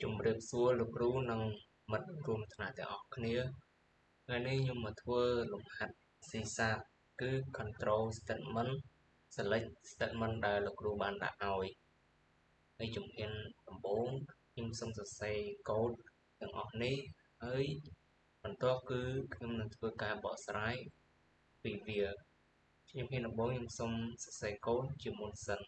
ជំរាបសួរលោកគ្រូនិងមិត្តរួមថ្នាក់ទាំងអស់គ្នាថ្ងៃនេះខ្ញុំមកធ្វើលំហាត់ស៊ីសាបគឺ control statement select statement ដែលលោកគ្រូបានដាក់ឲ្យហើយជំហានដំបូងខ្ញុំសូមសរសេរកូដទាំងអស់នេះហើយបន្ទាប់គឺខ្ញុំនឹងធ្វើការបកស្រាយពីវាជំហានដំបូងខ្ញុំសូមសរសេរកូដជាមុនសិន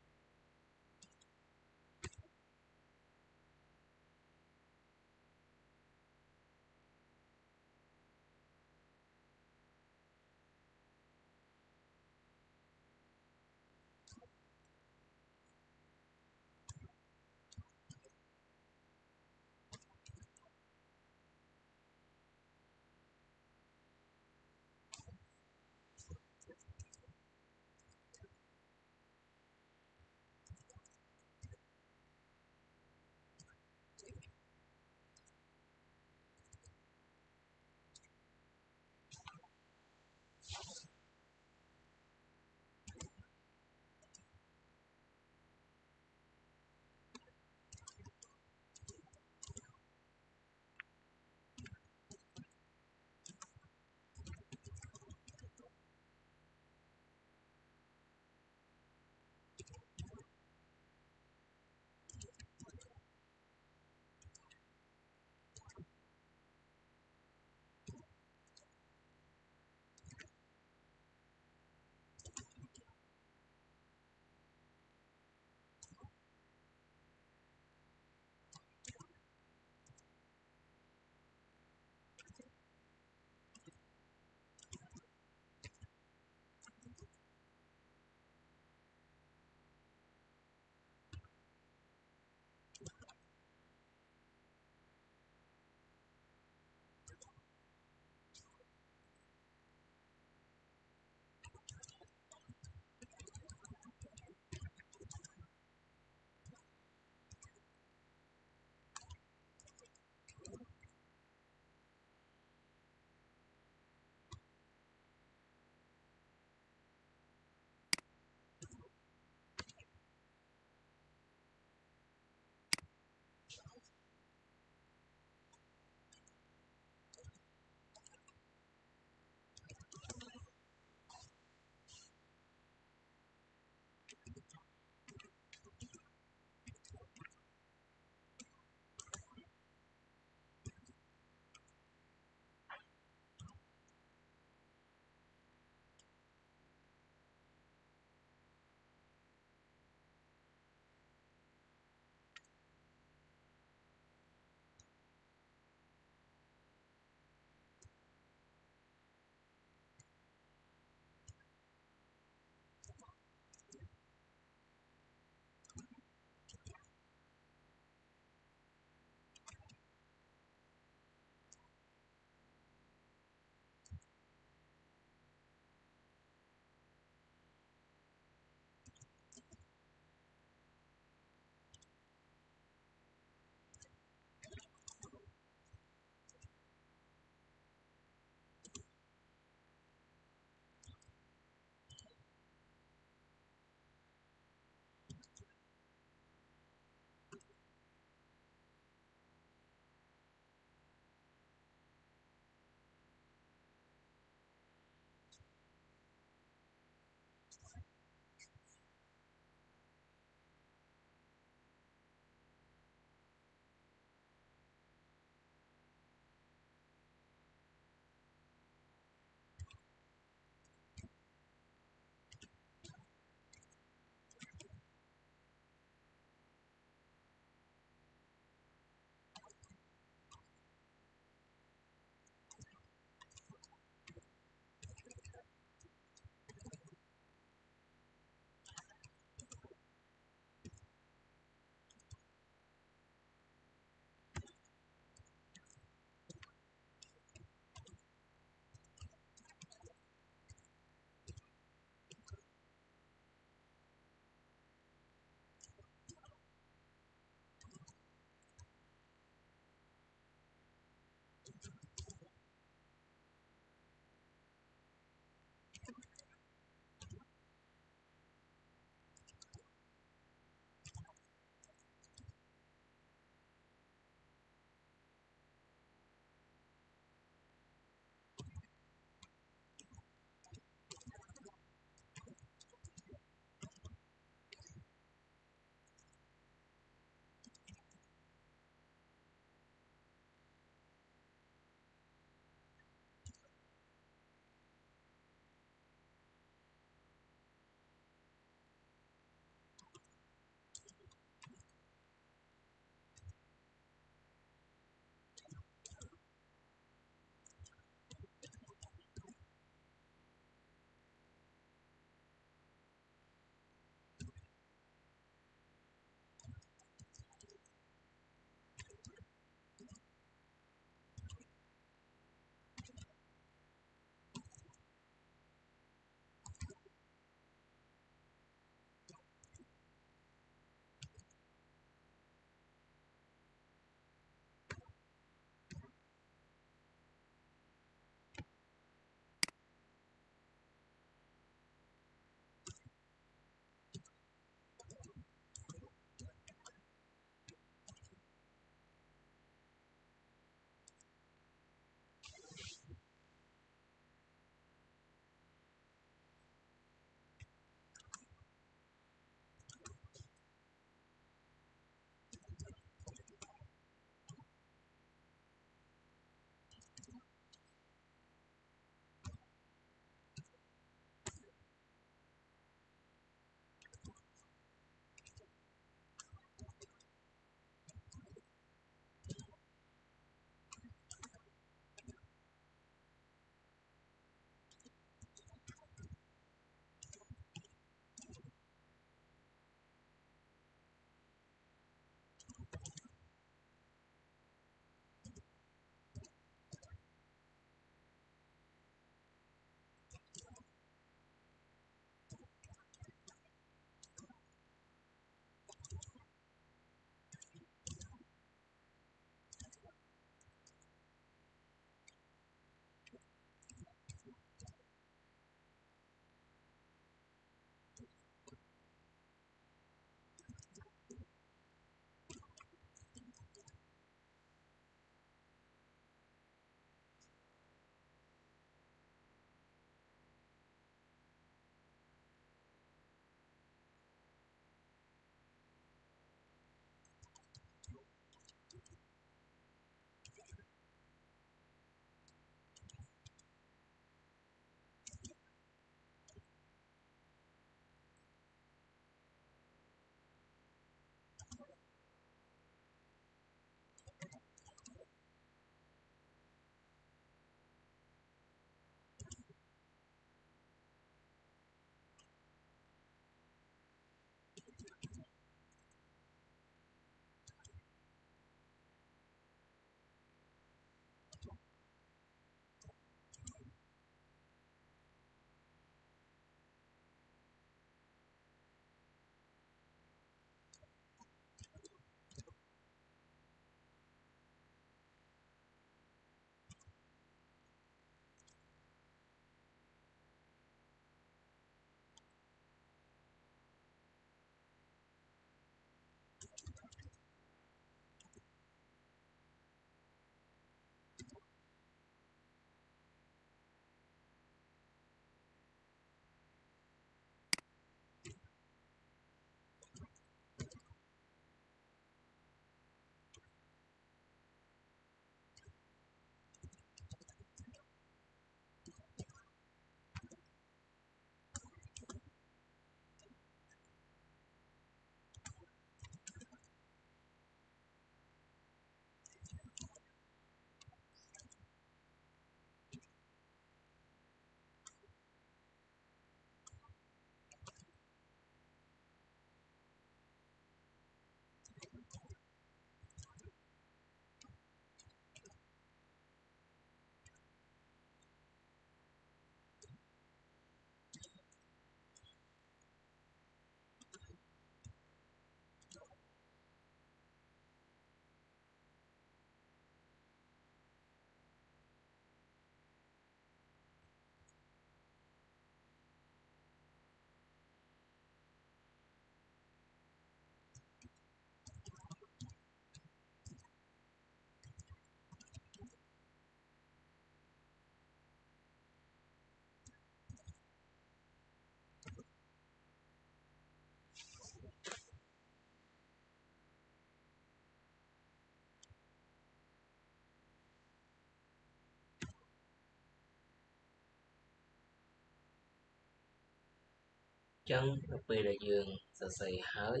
ចឹងនៅពេលដែលយើងសរសេរហើយ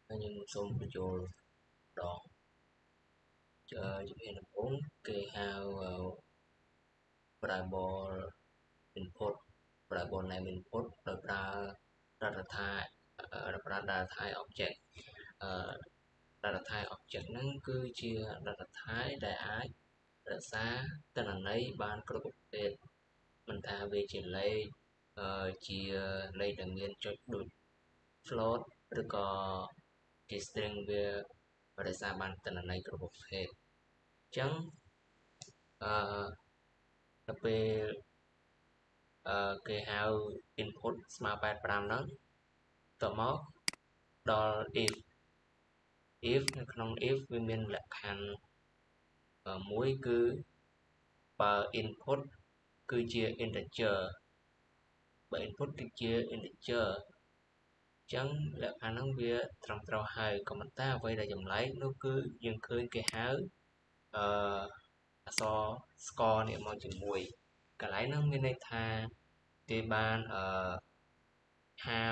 ខ្ញុំសូមបញ្ចូលដងជំហានដំបូងគេហៅ variable input variable name input ដោយប្រើdata type object data type object ហ្នឹងគឺជា data type ដែលអាចរក្សាទិន្នន័យបានគ្រប់ប្រភេទមិនថាវាជាលេខជាលេខដែលមានចុចដូច float ឬក៏ជា string វារក្សាបានទិន្នន័យគ្រប់ប្រភេទអញ្ចឹងទៅពេលគេហៅ input ស្មើ85ហ្នឹងតមកដល់ if នៅក្នុង if វាមានលក្ខខណ្ឌមួយគឺបើ input គឺជា integer បើ input គឺជា integer អញ្ចឹងលក្ខខណ្ឌហ្នឹងវាត្រឹមត្រូវហើយក៏ប៉ុន្តែអ្វីដែលចម្លែកនោះគឺយើងឃើញគេហៅអអក្សរ score នេះមកជាមួយកន្លែងហ្នឹងមានន័យថាគេបានហៅ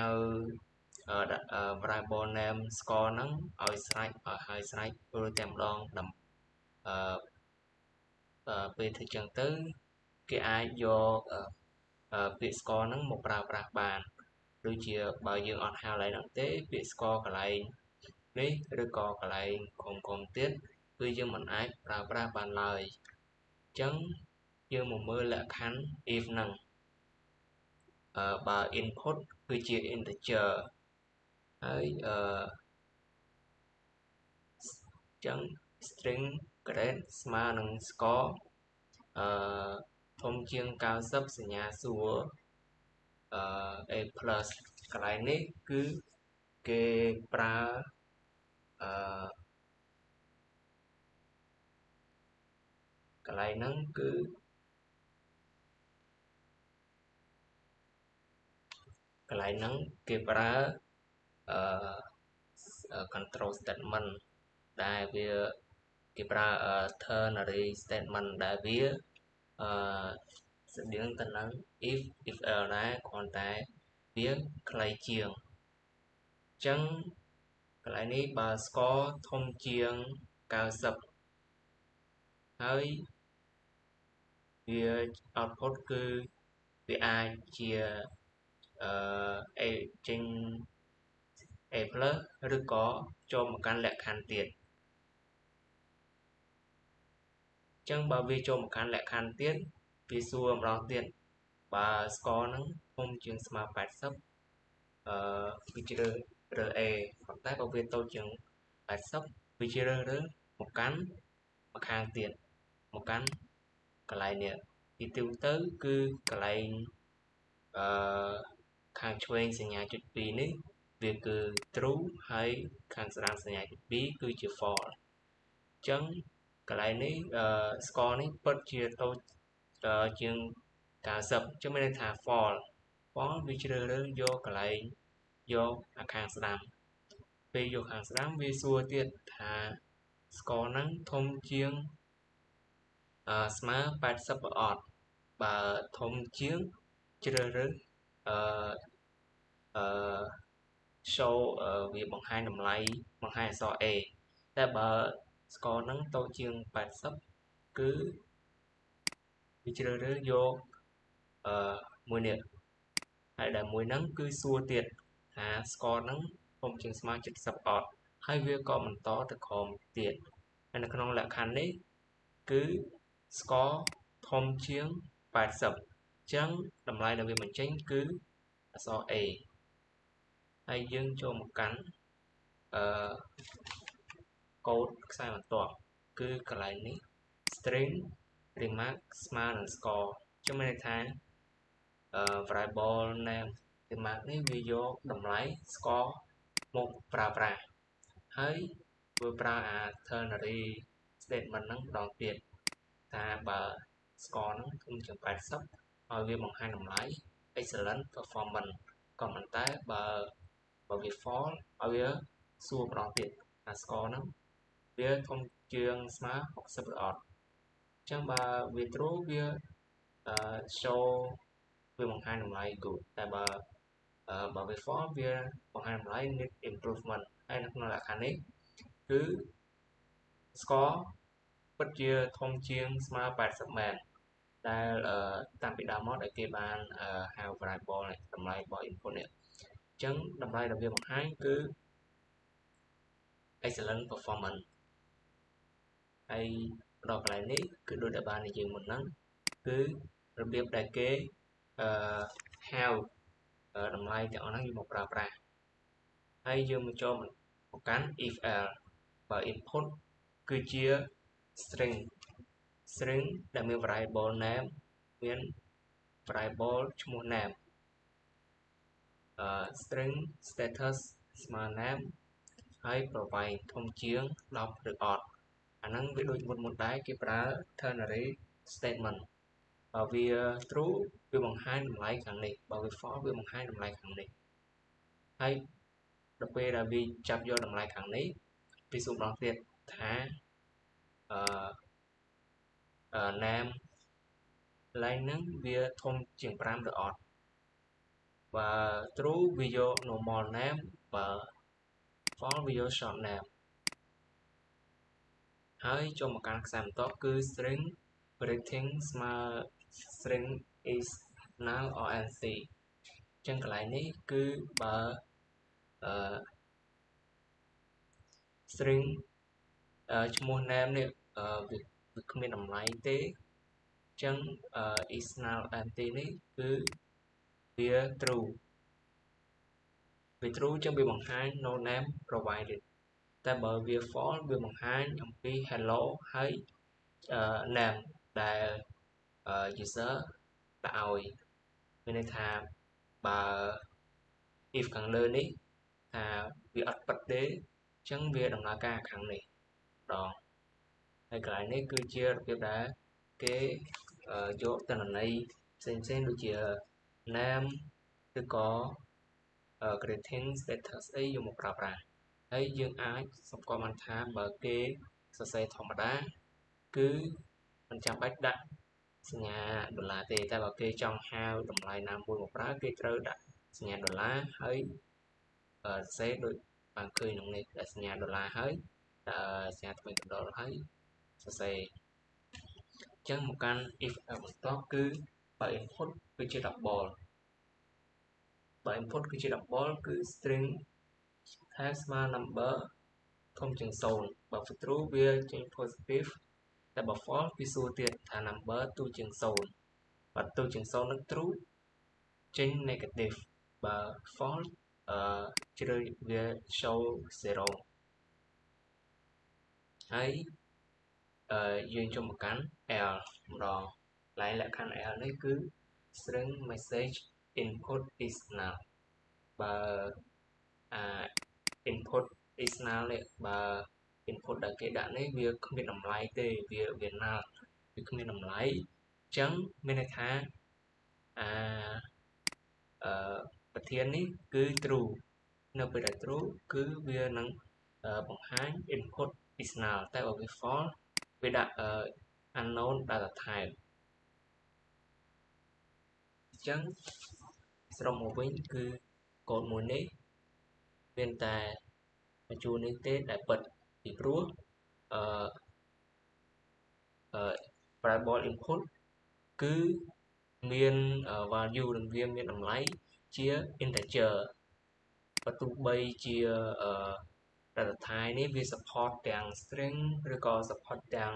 variable name score ហ្នឹងឲ្យស្រេចព្រោះតែម្ដងពេលធ្វើចឹងទៅគេអាចយកពាក្យ score ហ្នឹងមកប្រើប្រាស់បានដូចជាបើយើងអត់ហៅកន្លែងហ្នឹងទេពាក្យ score កន្លែងនេះឬក៏កន្លែងក្រុមទៀតគឺយើងមិនអាចប្រើប្រាស់បានឡើយអញ្ចឹងយើងមកមើលលក្ខខណ្ឌ if ហ្នឹងបើ input គឺជា integer ហើយចឹង string grade ស្មើនឹង score ធំជាង90សញ្ញាសួរa plus កន្លែងនេះគឺគេប្រើកន្លែងហ្នឹងគឺកន្លែងហ្នឹងគេប្រើcontrol statement ដែលវាគេប្រើ ternary statement ដែលវាស្តៀងទៅនឹង if else ដែរគ្រាន់តែវាខ្លីជាងអញ្ចឹងកន្លែងនេះបើ score ធំជាង90ហើយវា output គឺវាអាចជាចេញ A+ ឬក៏ចូលមកកាន់លក្ខខណ្ឌទៀតអញ្ចឹងបើវាចូលមកកាន់លក្ខខណ្ឌទៀតវាសួរម្ដងទៀតបើ score ហ្នឹងធំជាងស្មើ80វាជ្រើស A ប៉ុន្តែបើវាតូចជាង80វាជ្រើសមកកាន់ម្ខាងទៀតមកកាន់កន្លែងនេះទីទូទៅគឺកន្លែងខាងឆ្វេងសញ្ញាចុច2នេះវាគឺ true ហើយខាងស្ដាំសញ្ញាចុច2គឺជា false អញ្ចឹងកន្លែងនេះscore នេះពិតជាតូចជាង90អញ្ចឹងមានន័យថា false វាជ្រើសរើសយកកន្លែងយកខាងស្ដាំពេលយកខាងស្ដាំវាសួរទៀតថា score ហ្នឹងធំជាងស្មើ80ឬអត់បើធំជាងជ្រើសរើសshow វាបង្ហាញតម្លៃបង្ហាញអក្សរ A តែបើ score ហ្នឹងតូចជាង80គឺវាជ្រើសរើសយកមួយនេះហើយដែលមួយហ្នឹងគឺសួរទៀតថា score ហ្នឹងធំជាងស្មើ70អត់ហើយវាក៏បន្តទៅក្រោមទៀតហើយនៅក្នុងលក្ខខណ្ឌនេះគឺ score ធំជាង80អញ្ចឹងតម្លៃដែលវាបញ្ចេញគឺអក្សរ A ហើយយើងចូលមកកាន់កូដខ្សែបន្ទាប់គឺកន្លែងនេះ string remark ស្មើនឹង score អញ្ចឹងមានន័យថា variable name remark នេះវាយកតម្លៃ score មកប្រើប្រាស់ហើយវាប្រើ ternary statement ហ្នឹងម្ដងទៀតថាបើ score ហ្នឹងធំជាង80ឲ្យវាបង្ហាញតម្លៃ excellent performance ក៏ប៉ុន្តែបើវា false ឲ្យវាសួរម្ដងទៀតថា score ហ្នឹងវាធំជាងស្មើ60ឬអត់អញ្ចឹងបើវា true វាshow វាបង្ហាញតម្លៃ good តែបើ បើវា false វាបង្ហាញតម្លៃ need improvement ហើយនៅក្នុងលក្ខខណ្ឌនេះគឺ score ពិតជាធំជាងស្មើ80មែនដែលតាំងពីដើមមកដែលគេបានហៅ variable តម្លៃរបស់ input នេះអញ្ចឹងតម្លៃដែលវាបង្ហាញគឺ excellent performance ហើយដល់កន្លែងនេះគឺដូចដែលបាននិយាយមុនហ្នឹងគឺរបៀបដែលគេហៅតម្លៃទាំងអស់ហ្នឹងយកមកប្រើប្រាស់ហើយយើងមកចូលមកកាន់ if else បើ input គឺជា string ដែលមាន variable name មាន variable ឈ្មោះ name string status ស្មើ name ហើយ provide ធំជាង10ឬអត់អាហ្នឹងវាដូចមុនដែរគេប្រើ ternary statement បើវា true វាបង្ហាញតម្លៃខាងនេះបើវា false វាបង្ហាញតម្លៃខាងនេះហើយដល់ពេលដែលវាចាប់យកតម្លៃខាងនេះវាសួរម្ដងទៀតថាname ឡើងហ្នឹងវាធំជាង5ឬអត់បើ true វាយក normal name បើ false វាយក short name ហើយចូលមកកាន់ខ្សែបន្ទាប់គឺ string rating ស្មើ string is null or empty អញ្ចឹងកន្លែងនេះគឺបើ string ឈ្មោះ name នេះវាគ្មានតម្លៃទេអញ្ចឹង is null empty នេះគឺវា true អញ្ចឹងវាបង្ហាញ no name provided តែបើវា false វាបង្ហាញអំពី hello ហើយ name ដែល user ដាក់ឲ្យមានន័យថាបើ if ខាងលើនេះថាវាអត់ពិតទេអញ្ចឹងវាដំណើរការខាងនេះដងហើយកន្លែងនេះគឺជារបៀបដែលគេយកទិន្នន័យផ្សេងៗដូចជា name ឬក៏ greeting status អីយកមកប្រើប្រាស់ហើយយើងអាចសម្គាល់បានថាបើគេសរសេរធម្មតាគឺមិនចាំបាច់ដាក់សញ្ញាដុល្លារទេតែបើគេចង់ហៅតម្លៃណាមួយមកប្រើគេត្រូវដាក់សញ្ញាដុល្លារហើយសរសេរដូចបានឃើញក្នុងនេះដាក់សញ្ញាដុល្លារហើយសញ្ញាថ្មីកណ្ដុរហើយសរសេរអញ្ចឹងមកកាន់ if else បន្ទាប់គឺបើ input គឺជា double បើ input គឺជា double គឺ string text ស្មើ number ធំជាង0បើ true វាចេញ positive តែបើ false វាសួរទៀតថា number ទូជាង0បើទូជាង0នឹង true ចេញ negative បើ false ជ្រើសវា show 0ហើយយើងចូលមកកាន់ else ម្ដងកន្លែងលក្ខខណ្ឌ else នេះគឺ string message input is null បើ input is null នេះបើ input ដែលគេដាក់នេះវាគ្មានតម្លៃទេវា null វាគ្មានតម្លៃអញ្ចឹងមានន័យថាប្រធាននេះគឺ true នៅពេលដែល true គឺវានឹងបង្ហាញ input is null តែបើវា false វាដាក់ unknown data type អញ្ចឹងសរុបមកវិញគឺកូដមួយនេះមានតែជួរនេះទេដែលពិតពីព្រោះvariable input គឺមាន value និងវាមានតម្លៃជា integer បើទោះបីជា data type នេះវា support ទាំង string ឬក៏ support ទាំង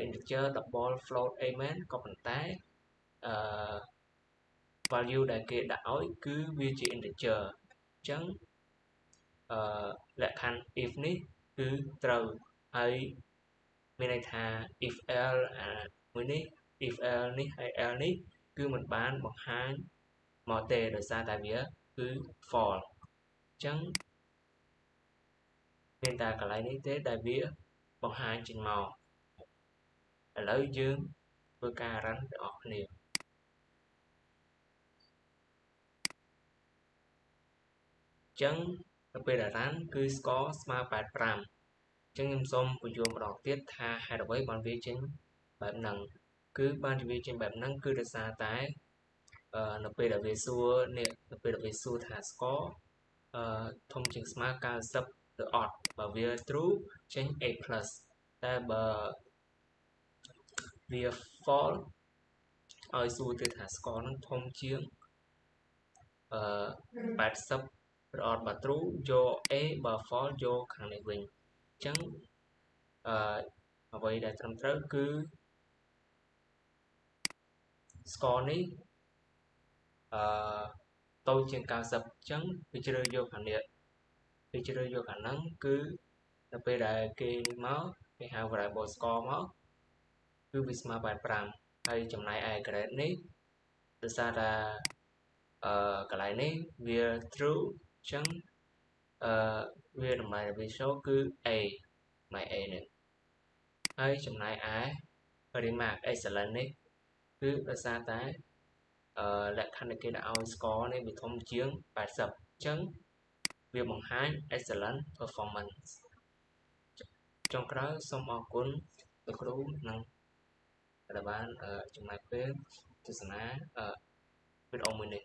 integer double float អីមែនក៏ប៉ុន្តែvalue ដែលគេដាក់ឲ្យគឺវាជា integer អញ្ចឹងលក្ខខណ្ឌ if នេះគឺត្រូវហើយមានន័យថា if else មួយនេះ if else នេះហើយ else នេះគឺមិនបានបង្ហាញមកទេដោយសារតែវាគឺ false អញ្ចឹងមានតែកន្លែងនេះទេដែលវាបង្ហាញចេញមកឥឡូវយើងធ្វើការ run ទាំងអស់គ្នាអញ្ចឹងទៅពេលដែល run គឺ score ស្មើ85អញ្ចឹងខ្ញុំសូមបញ្យល់ម្ដងទៀតថាហេតុអ្វីបានវាចេញបែបហ្នឹងគឺបានវាចេញបែបហ្នឹងគឺដោយសារតែ នៅពេលដែលវាសួរនេះនៅពេលដែលវាសួរថា score ធំជាងស្មើ90ឬអត់បើវា true ចេញ A+ តែបើវា false ឲ្យសួរទៀតថា score នឹងធំជាង80ឬអត់បើ true យក A បើ false យកខាងនេះវិញអញ្ចឹងអ្វីដែលត្រឹមត្រូវគឺ score នេះតូចជាង90អញ្ចឹងវាជ្រើសយកខាងនេះវាជ្រើសយកខាងហ្នឹងគឺនៅពេលដែលគេមកគេហៅ variable score មកគឺវាស្មើ85ហើយចំណែកឯ grade នេះដោយសារតែកន្លែងនេះវា true អញ្ចឹងវាតម្លៃដែលវា show គឺ A តម្លៃ A នេះហើយចំណែកឯ remark excellent នេះគឺដោយសារតែលក្ខខណ្ឌដែលគេដាក់ឲ្យ score នេះវាធំជាង80អញ្ចឹងវាបង្ហាញ excellent performance ចុងក្រោយសូមអរគុណលោកគ្រូនិងដែលបានចំណាយពេលទស្សនាវីដេអូមួយនេះ